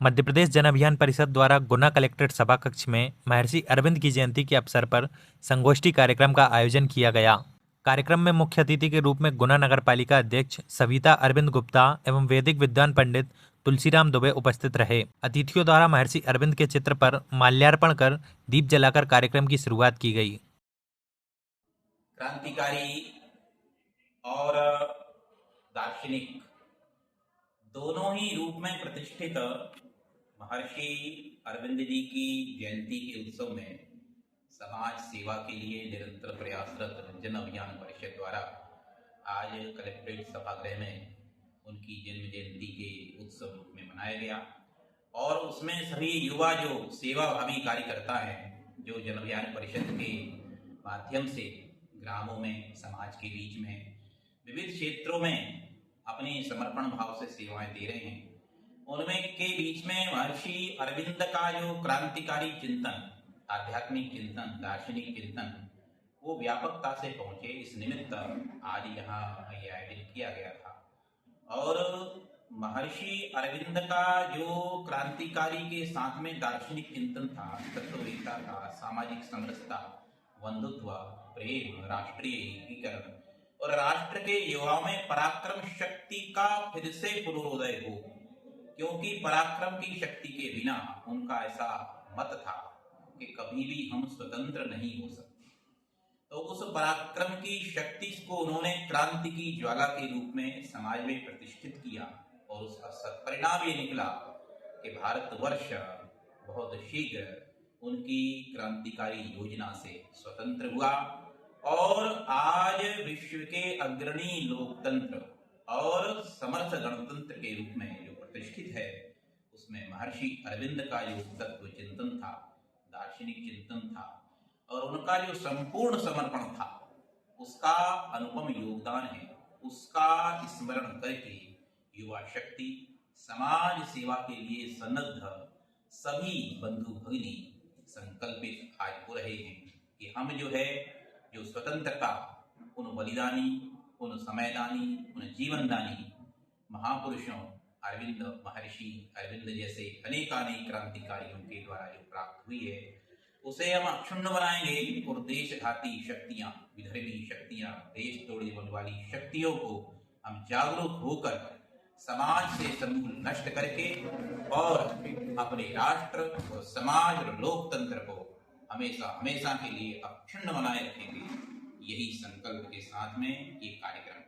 मध्य प्रदेश जन अभियान परिषद द्वारा गुना कलेक्ट्रेट सभा कक्ष में महर्षि अरविंद की जयंती के अवसर पर संगोष्ठी कार्यक्रम का आयोजन किया गया। कार्यक्रम में मुख्य अतिथि के रूप में गुना नगर पालिका अध्यक्ष सविता अरविंद गुप्ता एवं वैदिक विद्वान पंडित तुलसीराम दुबे उपस्थित रहे। अतिथियों द्वारा महर्षि अरविंद के चित्र पर माल्यार्पण कर दीप जलाकर कार्यक्रम की शुरुआत की गई। क्रांतिकारी और दार्शनिक दोनों ही रूप में प्रतिष्ठित महर्षि अरविंद जी की जयंती के उत्सव में समाज सेवा के लिए निरंतर प्रयासरत जन अभियान परिषद द्वारा आज कलेक्ट्रेट सभागृह में उनकी जन्म जयंती के उत्सव रूप में मनाया गया और उसमें सभी युवा जो सेवा भावी कार्यकर्ता हैं, जो जन अभियान परिषद के माध्यम से ग्रामों में, समाज के बीच में, विविध क्षेत्रों में अपने समर्पण भाव से सेवाएं दे रहे हैं, उनमें के बीच में महर्षि अरविंद का जो क्रांतिकारी चिंतन, आध्यात्मिक चिंतन, दार्शनिक चिंतन, वो व्यापकता से पहुंचे। इस निमित्त आज यहाँ ये आयोजन किया गया था और महर्षि अरविंद का जो क्रांतिकारी के साथ में दार्शनिक चिंतन था, तत्ववेदता था, सामाजिक समरसता, बंधुत्व, प्रेम, राष्ट्रीय एकीकरण और राष्ट्र के युवाओं में पराक्रम शक्ति का फिर से पुनरोदय हो, क्योंकि पराक्रम की शक्ति के बिना उनका ऐसा मत था कि कभी भी हम स्वतंत्र नहीं हो सकते। तो उस पराक्रम की शक्ति को उन्होंने क्रांति की ज्वाला के रूप में समाज में प्रतिष्ठित किया और उसका सत्परिणाम ये निकला कि भारतवर्ष बहुत शीघ्र उनकी क्रांतिकारी योजना से स्वतंत्र हुआ और आज विश्व के अग्रणी लोकतंत्र और समर्थ गणतंत्र के रूप में जो प्रतिष्ठित है, उसमें महर्षि अरविंद का जो तत्व चिंतन था, दार्शनिक चिंतन था और उनका जो संपूर्ण समर्पण था, उसका अनुपम योगदान है। उसका स्मरण करके युवा शक्ति, समाज सेवा के लिए सन्नद्ध सभी बंधु भगिनी संकल्पित आज हो रहे हैं कि हम जो स्वतंत्रता उन बलिदानी, उन समयदानी, उन जीवनदानी महापुरुषों अरविंद, महर्षि अरविंद जैसे अनेकानेक क्रांतिकारियों के द्वारा जो प्राप्त हुई है, उसे हम अक्षुण्ण बनाएंगे और देशघाती शक्तियां, विधर्मी शक्तियां, देश तोड़ने वाली शक्तियों को हम जागरूक होकर समाज से समूल नष्ट करके और अपने राष्ट्र और समाज और लोकतंत्र को हमेशा हमेशा के लिए अक्षुण्ण बनाए रखेंगे। यही संकल्प के साथ में ये कार्यक्रम